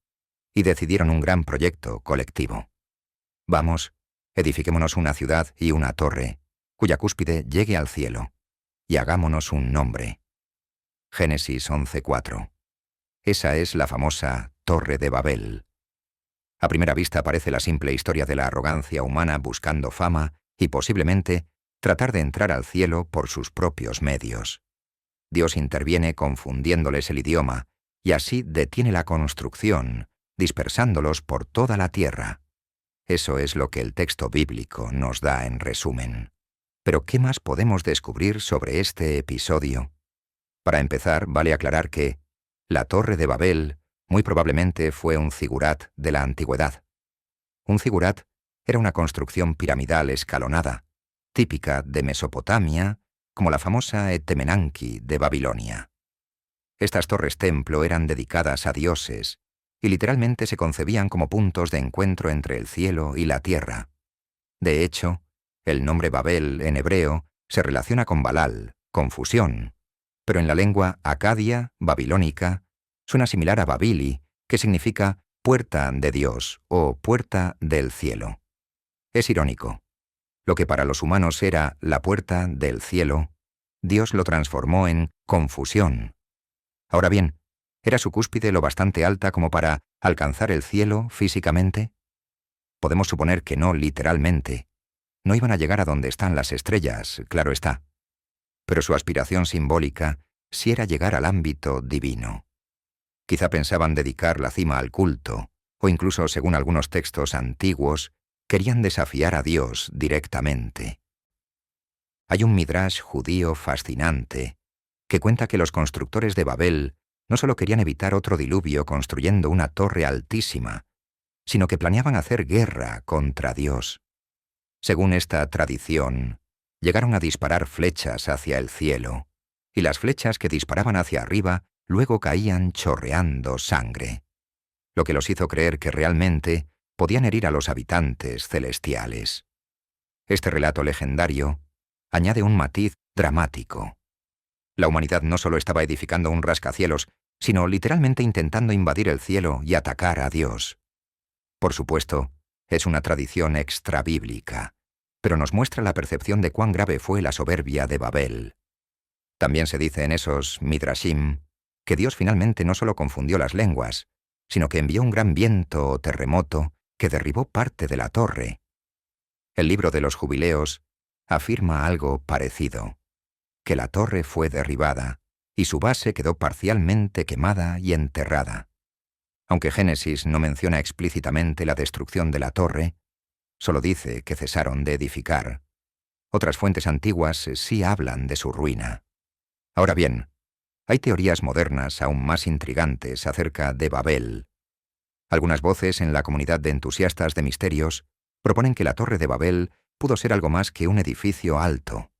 y decidieron un gran proyecto colectivo. Vamos, edifiquémonos una ciudad y una torre, cuya cúspide llegue al cielo, y hagámonos un nombre. Génesis 11:4. Esa es la famosa Torre de Babel. A primera vista parece la simple historia de la arrogancia humana buscando fama y posiblemente tratar de entrar al cielo por sus propios medios. Dios interviene confundiéndoles el idioma y así detiene la construcción, dispersándolos por toda la tierra. Eso es lo que el texto bíblico nos da en resumen. Pero ¿qué más podemos descubrir sobre este episodio? Para empezar, vale aclarar que la Torre de Babel muy probablemente fue un zigurat de la antigüedad. Un zigurat era una construcción piramidal escalonada, típica de Mesopotamia, como la famosa Etemenanki de Babilonia. Estas torres templo eran dedicadas a dioses y literalmente se concebían como puntos de encuentro entre el cielo y la tierra. De hecho, el nombre Babel en hebreo se relaciona con Balal, confusión, pero en la lengua acadia, babilónica, suena similar a Babili, que significa puerta de Dios o puerta del cielo. Es irónico. Lo que para los humanos era la puerta del cielo, Dios lo transformó en confusión. Ahora bien, ¿era su cúspide lo bastante alta como para alcanzar el cielo físicamente? Podemos suponer que no literalmente. No iban a llegar a donde están las estrellas, claro está. Pero su aspiración simbólica sí era llegar al ámbito divino. Quizá pensaban dedicar la cima al culto, o incluso, según algunos textos antiguos, querían desafiar a Dios directamente. Hay un midrash judío fascinante que cuenta que los constructores de Babel no solo querían evitar otro diluvio construyendo una torre altísima, sino que planeaban hacer guerra contra Dios. Según esta tradición, llegaron a disparar flechas hacia el cielo, y las flechas que disparaban hacia arriba luego caían chorreando sangre, lo que los hizo creer que realmente podían herir a los habitantes celestiales. Este relato legendario añade un matiz dramático. La humanidad no solo estaba edificando un rascacielos, sino literalmente intentando invadir el cielo y atacar a Dios. Por supuesto, es una tradición extrabíblica, pero nos muestra la percepción de cuán grave fue la soberbia de Babel. También se dice en esos midrashim que Dios finalmente no solo confundió las lenguas, sino que envió un gran viento o terremoto que derribó parte de la torre. El libro de los Jubileos afirma algo parecido, que la torre fue derribada y su base quedó parcialmente quemada y enterrada. Aunque Génesis no menciona explícitamente la destrucción de la torre, solo dice que cesaron de edificar. Otras fuentes antiguas sí hablan de su ruina. Ahora bien, hay teorías modernas aún más intrigantes acerca de Babel. Algunas voces en la comunidad de entusiastas de misterios proponen que la Torre de Babel pudo ser algo más que un edificio alto,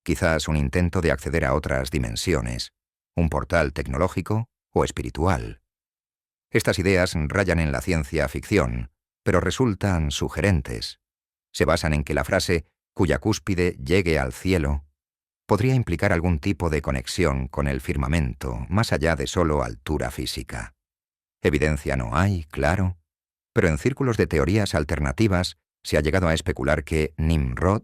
quizás un intento de acceder a otras dimensiones, un portal tecnológico o espiritual. Estas ideas rayan en la ciencia ficción, pero resultan sugerentes. Se basan en que la frase «cuya cúspide llegue al cielo» podría implicar algún tipo de conexión con el firmamento, más allá de solo altura física. Evidencia no hay, claro, pero en círculos de teorías alternativas se ha llegado a especular que Nimrod,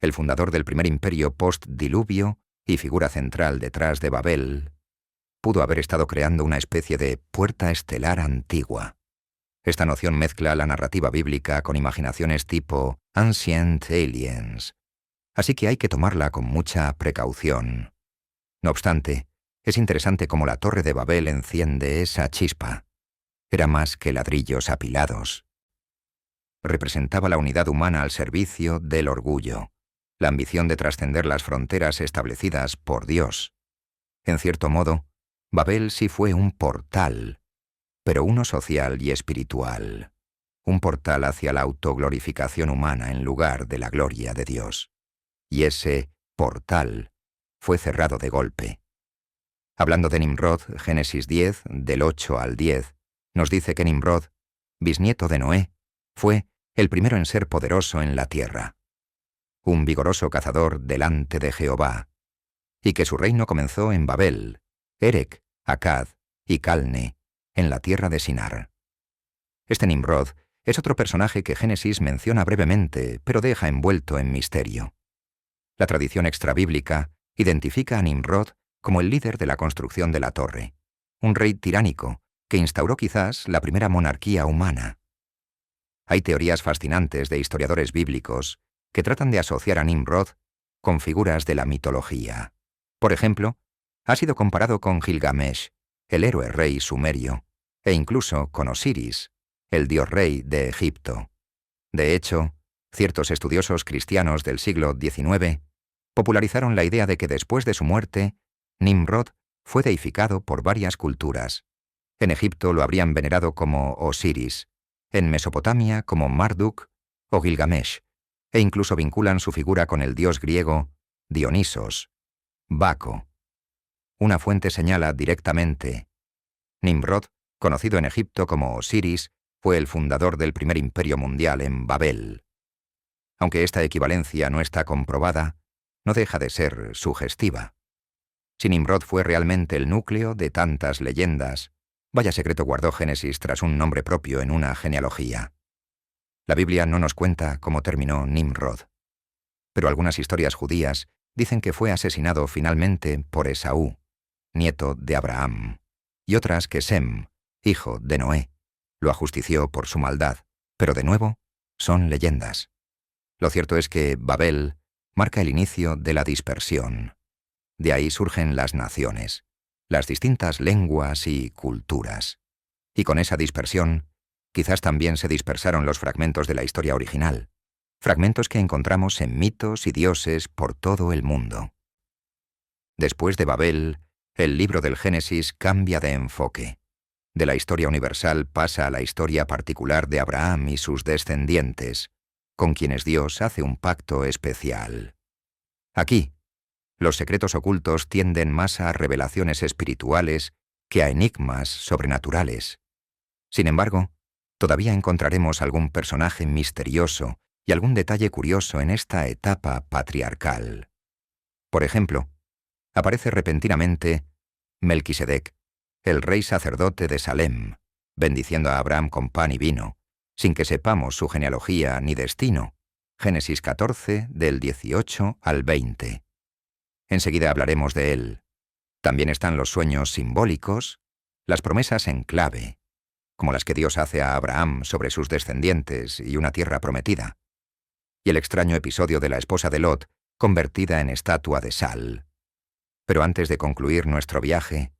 el fundador del primer imperio post-diluvio y figura central detrás de Babel, pudo haber estado creando una especie de puerta estelar antigua. Esta noción mezcla la narrativa bíblica con imaginaciones tipo Ancient Aliens, así que hay que tomarla con mucha precaución. No obstante, es interesante cómo la Torre de Babel enciende esa chispa. Era más que ladrillos apilados. Representaba la unidad humana al servicio del orgullo, la ambición de trascender las fronteras establecidas por Dios. En cierto modo, Babel sí fue un portal, pero uno social y espiritual. Un portal hacia la autoglorificación humana en lugar de la gloria de Dios. Y ese portal fue cerrado de golpe. Hablando de Nimrod, Génesis 10, del 8 al 10, nos dice que Nimrod, bisnieto de Noé, fue el primero en ser poderoso en la tierra, un vigoroso cazador delante de Jehová, y que su reino comenzó en Babel, Erec, Akkad y Calne, en la tierra de Sinar. Este Nimrod es otro personaje que Génesis menciona brevemente, pero deja envuelto en misterio. La tradición extrabíblica identifica a Nimrod como el líder de la construcción de la torre, un rey tiránico que instauró quizás la primera monarquía humana. Hay teorías fascinantes de historiadores bíblicos que tratan de asociar a Nimrod con figuras de la mitología. Por ejemplo, ha sido comparado con Gilgamesh, el héroe rey sumerio, e incluso con Osiris, el dios rey de Egipto. De hecho, ciertos estudiosos cristianos del siglo XIX popularizaron la idea de que después de su muerte, Nimrod fue deificado por varias culturas. En Egipto lo habrían venerado como Osiris, en Mesopotamia como Marduk o Gilgamesh, e incluso vinculan su figura con el dios griego Dionisos, Baco. Una fuente señala directamente: Nimrod, conocido en Egipto como Osiris, fue el fundador del primer imperio mundial en Babel. Aunque esta equivalencia no está comprobada, no deja de ser sugestiva. Si Nimrod fue realmente el núcleo de tantas leyendas, vaya secreto guardó Génesis tras un nombre propio en una genealogía. La Biblia no nos cuenta cómo terminó Nimrod, pero algunas historias judías dicen que fue asesinado finalmente por Esaú, nieto de Abraham, y otras que Sem, hijo de Noé, lo ajustició por su maldad, pero de nuevo, son leyendas. Lo cierto es que Babel marca el inicio de la dispersión. De ahí surgen las naciones, las distintas lenguas y culturas. Y con esa dispersión, quizás también se dispersaron los fragmentos de la historia original, fragmentos que encontramos en mitos y dioses por todo el mundo. Después de Babel, el libro del Génesis cambia de enfoque. De la historia universal pasa a la historia particular de Abraham y sus descendientes, con quienes Dios hace un pacto especial. Aquí, los secretos ocultos tienden más a revelaciones espirituales que a enigmas sobrenaturales. Sin embargo, todavía encontraremos algún personaje misterioso y algún detalle curioso en esta etapa patriarcal. Por ejemplo, aparece repentinamente Melquisedec, el rey sacerdote de Salem, bendiciendo a Abraham con pan y vino, sin que sepamos su genealogía ni destino. Génesis 14, del 18 al 20. Enseguida hablaremos de él. También están los sueños simbólicos, las promesas en clave, como las que Dios hace a Abraham sobre sus descendientes y una tierra prometida. y el extraño episodio de la esposa de Lot, convertida en estatua de sal. Pero antes de concluir nuestro viaje,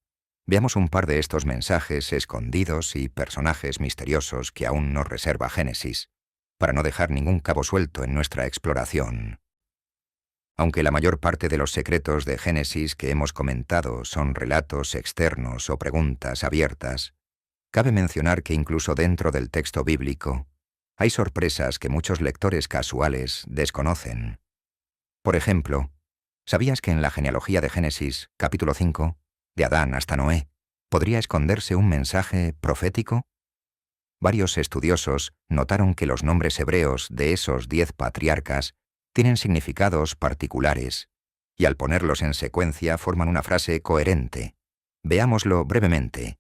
veamos un par de estos mensajes escondidos y personajes misteriosos que aún nos reserva Génesis, para no dejar ningún cabo suelto en nuestra exploración. Aunque la mayor parte de los secretos de Génesis que hemos comentado son relatos externos o preguntas abiertas, cabe mencionar que incluso dentro del texto bíblico hay sorpresas que muchos lectores casuales desconocen. Por ejemplo, ¿sabías que en la genealogía de Génesis, capítulo 5, de Adán hasta Noé, podría esconderse un mensaje profético? Varios estudiosos notaron que los nombres hebreos de esos 10 patriarcas tienen significados particulares, y al ponerlos en secuencia forman una frase coherente. Veámoslo brevemente.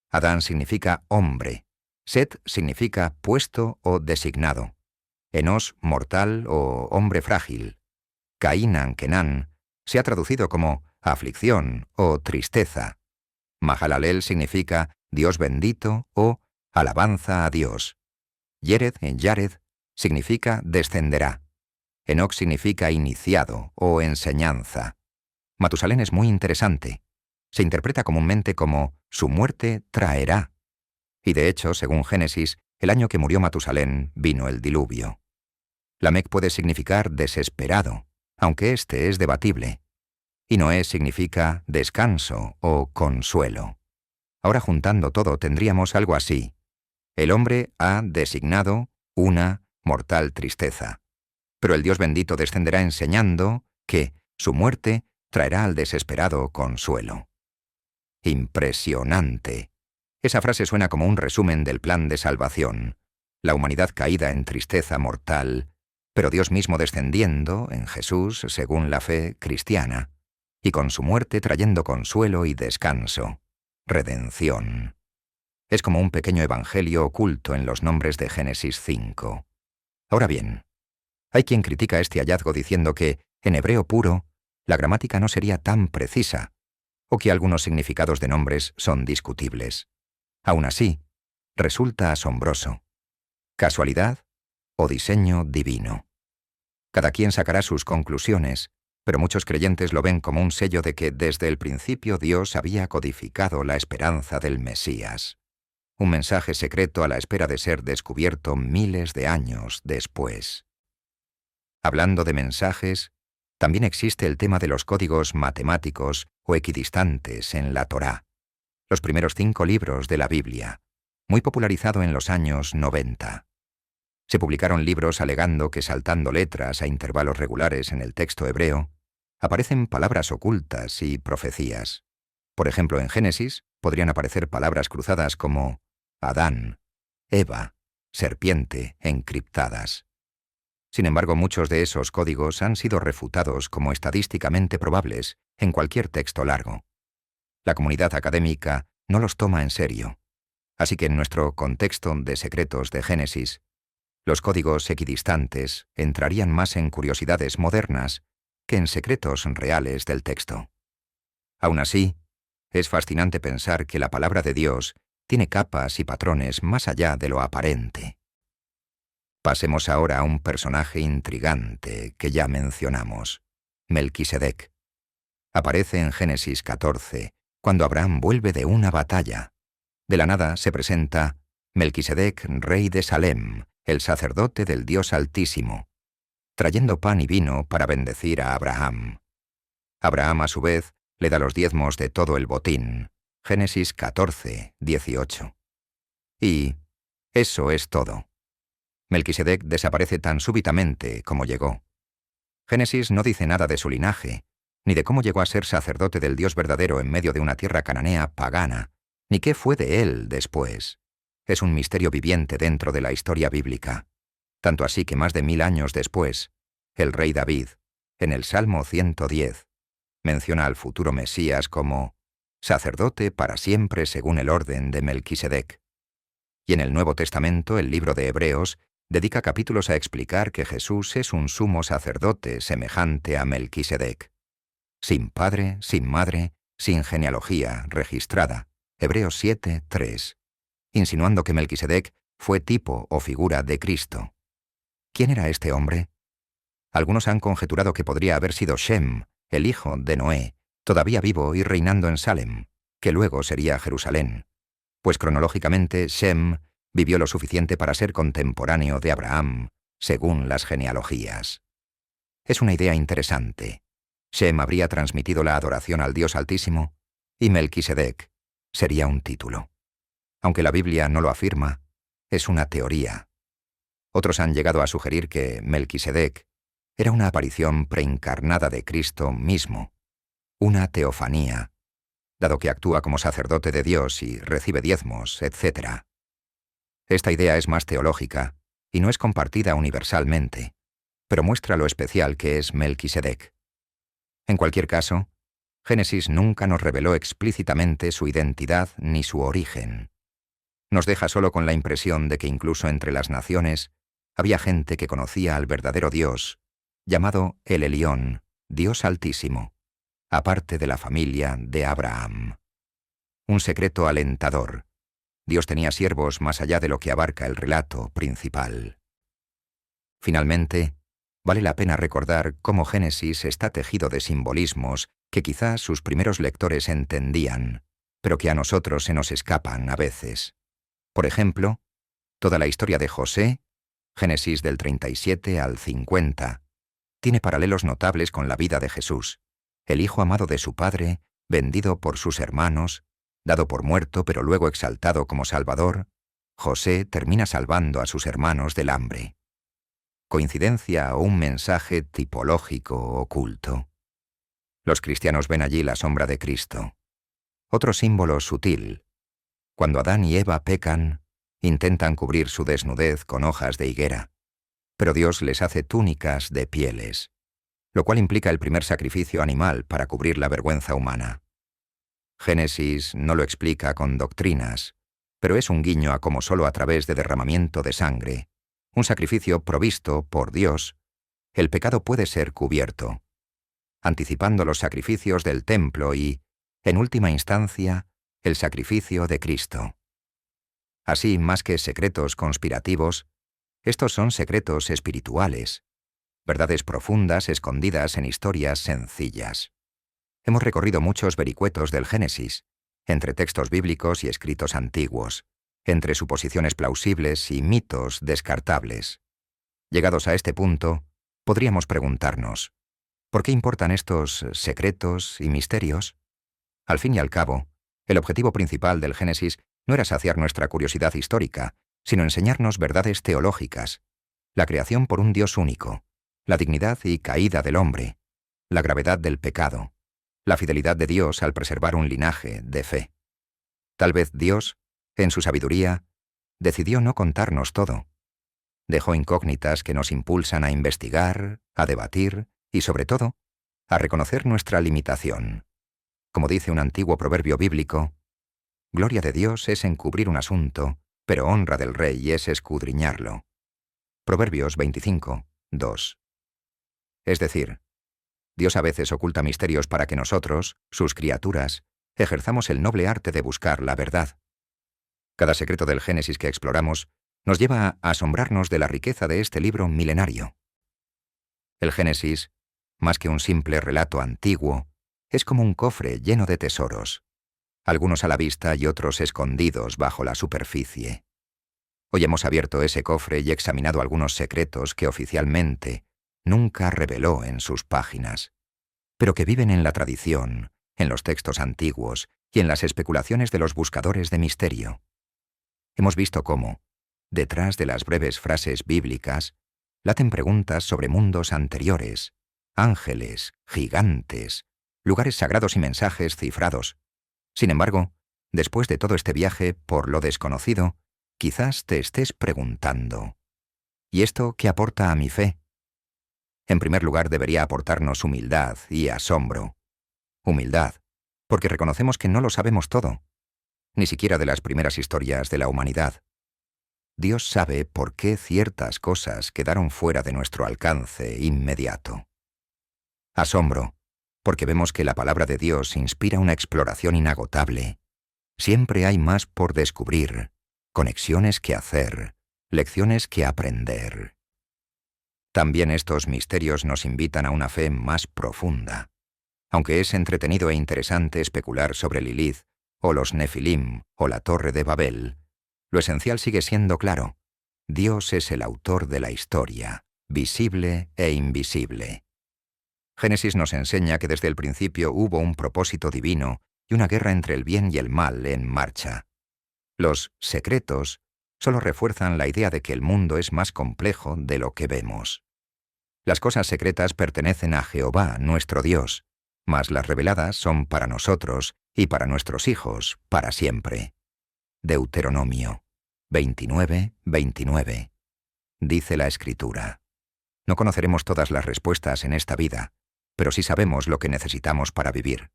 Adán significa hombre, Set significa puesto o designado, Enos mortal o hombre frágil, Cainán Kenán se ha traducido como aflicción o tristeza, Mahalalel significa Dios bendito o alabanza a Dios, Yered en Yared significa descenderá, Enoc significa iniciado o enseñanza. Matusalén es muy interesante. Se interpreta comúnmente como su muerte traerá. Y de hecho, según Génesis, el año que murió Matusalén vino el diluvio. Lamec puede significar desesperado, aunque este es debatible. Y Noé significa descanso o consuelo. Ahora juntando todo tendríamos algo así. El hombre ha designado una mortal tristeza. Pero el Dios bendito descenderá enseñando que su muerte traerá al desesperado consuelo. Impresionante. Esa frase suena como un resumen del plan de salvación. La humanidad caída en tristeza mortal, pero Dios mismo descendiendo en Jesús según la fe cristiana, y con su muerte trayendo consuelo y descanso. Redención. Es como un pequeño evangelio oculto en los nombres de Génesis 5. Ahora bien, hay quien critica este hallazgo diciendo que, en hebreo puro, la gramática no sería tan precisa, o que algunos significados de nombres son discutibles. Aún así, resulta asombroso. ¿Casualidad o diseño divino? Cada quien sacará sus conclusiones, pero muchos creyentes lo ven como un sello de que desde el principio Dios había codificado la esperanza del Mesías. Un mensaje secreto a la espera de ser descubierto miles de años después. Hablando de mensajes, también existe el tema de los códigos matemáticos o equidistantes en la Torá, los primeros 5 libros de la Biblia, muy popularizado en los años 90. Se publicaron libros alegando que saltando letras a intervalos regulares en el texto hebreo, aparecen palabras ocultas y profecías. Por ejemplo, en Génesis podrían aparecer palabras cruzadas como Adán, Eva, serpiente, encriptadas. Sin embargo, muchos de esos códigos han sido refutados como estadísticamente probables en cualquier texto largo. La comunidad académica no los toma en serio. Así que en nuestro contexto de secretos de Génesis, los códigos equidistantes entrarían más en curiosidades modernas que en secretos reales del texto. Aún así, es fascinante pensar que la palabra de Dios tiene capas y patrones más allá de lo aparente. Pasemos ahora a un personaje intrigante que ya mencionamos, Melquisedec. Aparece en Génesis 14, cuando Abraham vuelve de una batalla. De la nada se presenta Melquisedec, rey de Salem, el sacerdote del Dios Altísimo, trayendo pan y vino para bendecir a Abraham. Abraham, a su vez, le da los diezmos de todo el botín. Génesis 14, 18. Y eso es todo. Melquisedec desaparece tan súbitamente como llegó. Génesis no dice nada de su linaje, ni de cómo llegó a ser sacerdote del Dios verdadero en medio de una tierra cananea pagana, ni qué fue de él después. Es un misterio viviente dentro de la historia bíblica. Tanto así que más de 1000 años después, el rey David, en el Salmo 110, menciona al futuro Mesías como sacerdote para siempre según el orden de Melquisedec. Y en el Nuevo Testamento, el libro de Hebreos, dedica capítulos a explicar que Jesús es un sumo sacerdote semejante a Melquisedec. Sin padre, sin madre, sin genealogía registrada. Hebreos 7, 3. Insinuando que Melquisedec fue tipo o figura de Cristo. ¿Quién era este hombre? Algunos han conjeturado que podría haber sido Shem, el hijo de Noé, todavía vivo y reinando en Salem, que luego sería Jerusalén, pues cronológicamente Shem vivió lo suficiente para ser contemporáneo de Abraham, según las genealogías. Es una idea interesante. Shem habría transmitido la adoración al Dios Altísimo y Melquisedec sería un título. Aunque la Biblia no lo afirma, es una teoría. Otros han llegado a sugerir que Melquisedec era una aparición preencarnada de Cristo mismo, una teofanía, dado que actúa como sacerdote de Dios y recibe diezmos, etc. Esta idea es más teológica y no es compartida universalmente, pero muestra lo especial que es Melquisedec. En cualquier caso, Génesis nunca nos reveló explícitamente su identidad ni su origen. Nos deja solo con la impresión de que incluso entre las naciones había gente que conocía al verdadero Dios, llamado el Elión, Dios Altísimo, aparte de la familia de Abraham. Un secreto alentador. Dios tenía siervos más allá de lo que abarca el relato principal. Finalmente, vale la pena recordar cómo Génesis está tejido de simbolismos que quizás sus primeros lectores entendían, pero que a nosotros se nos escapan a veces. Por ejemplo, toda la historia de José, Génesis del 37 al 50, tiene paralelos notables con la vida de Jesús, el hijo amado de su padre, vendido por sus hermanos, dado por muerto pero luego exaltado como Salvador. José termina salvando a sus hermanos del hambre. ¿Coincidencia o un mensaje tipológico oculto? Los cristianos ven allí la sombra de Cristo. Otro símbolo sutil. Cuando Adán y Eva pecan, intentan cubrir su desnudez con hojas de higuera, pero Dios les hace túnicas de pieles, lo cual implica el primer sacrificio animal para cubrir la vergüenza humana. Génesis no lo explica con doctrinas, pero es un guiño a cómo solo a través de derramamiento de sangre, un sacrificio provisto por Dios, el pecado puede ser cubierto, anticipando los sacrificios del templo y, en última instancia, el sacrificio de Cristo. Así, más que secretos conspirativos, estos son secretos espirituales, verdades profundas escondidas en historias sencillas. Hemos recorrido muchos vericuetos del Génesis, entre textos bíblicos y escritos antiguos, entre suposiciones plausibles y mitos descartables. Llegados a este punto, podríamos preguntarnos, ¿por qué importan estos secretos y misterios? Al fin y al cabo, el objetivo principal del Génesis no era saciar nuestra curiosidad histórica, sino enseñarnos verdades teológicas, la creación por un Dios único, la dignidad y caída del hombre, la gravedad del pecado, la fidelidad de Dios al preservar un linaje de fe. Tal vez Dios, en su sabiduría, decidió no contarnos todo. Dejó incógnitas que nos impulsan a investigar, a debatir y, sobre todo, a reconocer nuestra limitación. Como dice un antiguo proverbio bíblico, gloria de Dios es encubrir un asunto, pero honra del rey es escudriñarlo. Proverbios 25, 2. Es decir, Dios a veces oculta misterios para que nosotros, sus criaturas, ejerzamos el noble arte de buscar la verdad. Cada secreto del Génesis que exploramos nos lleva a asombrarnos de la riqueza de este libro milenario. El Génesis, más que un simple relato antiguo, es como un cofre lleno de tesoros, algunos a la vista y otros escondidos bajo la superficie. Hoy hemos abierto ese cofre y examinado algunos secretos que oficialmente nunca reveló en sus páginas, pero que viven en la tradición, en los textos antiguos y en las especulaciones de los buscadores de misterio. Hemos visto cómo, detrás de las breves frases bíblicas, laten preguntas sobre mundos anteriores, ángeles, gigantes, lugares sagrados y mensajes cifrados. Sin embargo, después de todo este viaje por lo desconocido, quizás te estés preguntando, ¿y esto qué aporta a mi fe? En primer lugar, debería aportarnos humildad y asombro. Humildad, porque reconocemos que no lo sabemos todo, ni siquiera de las primeras historias de la humanidad. Dios sabe por qué ciertas cosas quedaron fuera de nuestro alcance inmediato. Asombro, porque vemos que la palabra de Dios inspira una exploración inagotable. Siempre hay más por descubrir, conexiones que hacer, lecciones que aprender. También estos misterios nos invitan a una fe más profunda. Aunque es entretenido e interesante especular sobre Lilith, o los Nefilim, o la Torre de Babel, lo esencial sigue siendo claro. Dios es el autor de la historia, visible e invisible. Génesis nos enseña que desde el principio hubo un propósito divino y una guerra entre el bien y el mal en marcha. Los secretos solo refuerzan la idea de que el mundo es más complejo de lo que vemos. Las cosas secretas pertenecen a Jehová, nuestro Dios, mas las reveladas son para nosotros y para nuestros hijos, para siempre. Deuteronomio 29:29. Dice la Escritura: no conoceremos todas las respuestas en esta vida, pero sí sabemos lo que necesitamos para vivir,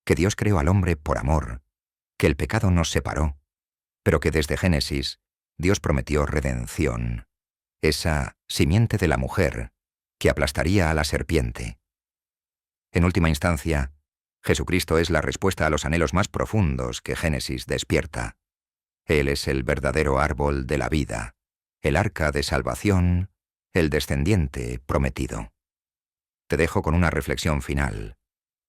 que Dios creó al hombre por amor, que el pecado nos separó, pero que desde Génesis Dios prometió redención, esa simiente de la mujer que aplastaría a la serpiente. En última instancia, Jesucristo es la respuesta a los anhelos más profundos que Génesis despierta. Él es el verdadero árbol de la vida, el arca de salvación, el descendiente prometido. Te dejo con una reflexión final.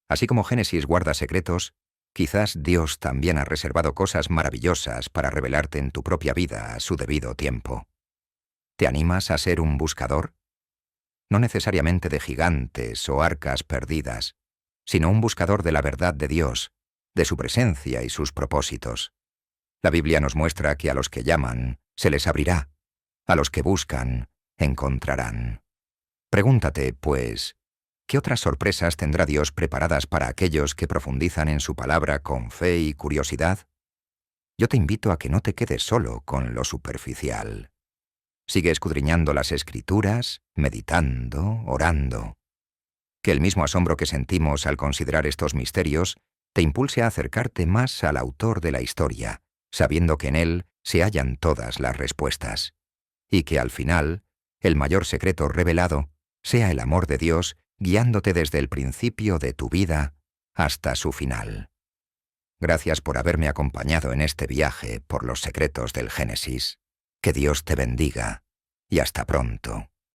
Así como Génesis guarda secretos, quizás Dios también ha reservado cosas maravillosas para revelarte en tu propia vida a su debido tiempo. ¿Te animas a ser un buscador? No necesariamente de gigantes o arcas perdidas, sino un buscador de la verdad de Dios, de su presencia y sus propósitos. La Biblia nos muestra que a los que llaman, se les abrirá; a los que buscan, encontrarán. Pregúntate, pues, ¿qué otras sorpresas tendrá Dios preparadas para aquellos que profundizan en su palabra con fe y curiosidad? Yo te invito a que no te quedes solo con lo superficial. Sigue escudriñando las Escrituras, meditando, orando. Que el mismo asombro que sentimos al considerar estos misterios te impulse a acercarte más al autor de la historia, sabiendo que en él se hallan todas las respuestas, y que al final, el mayor secreto revelado sea el amor de Dios guiándote desde el principio de tu vida hasta su final. Gracias por haberme acompañado en este viaje por los secretos del Génesis. Que Dios te bendiga y hasta pronto.